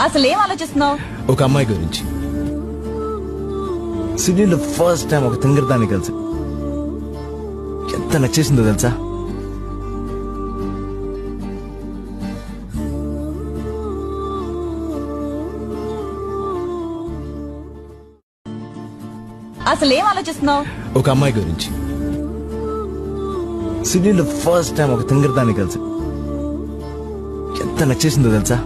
అసలు ఏం ఆలోచిస్తున్నావు? ఒక అమ్మాయి గురించి. సిడ్నీలో ఫస్ట్ టైం ఒక తింగరదాన్ని కలిసి ఎంత నచ్చేసిందో తెలుసా? అసలు ఏం ఆలోచిస్తున్నావు? ఒక అమ్మాయి గురించి. సిడ్నీలో ఫస్ట్ టైం ఒక తింగరదాన్ని కలిసి ఎంత నచ్చేసిందో తెలుసా?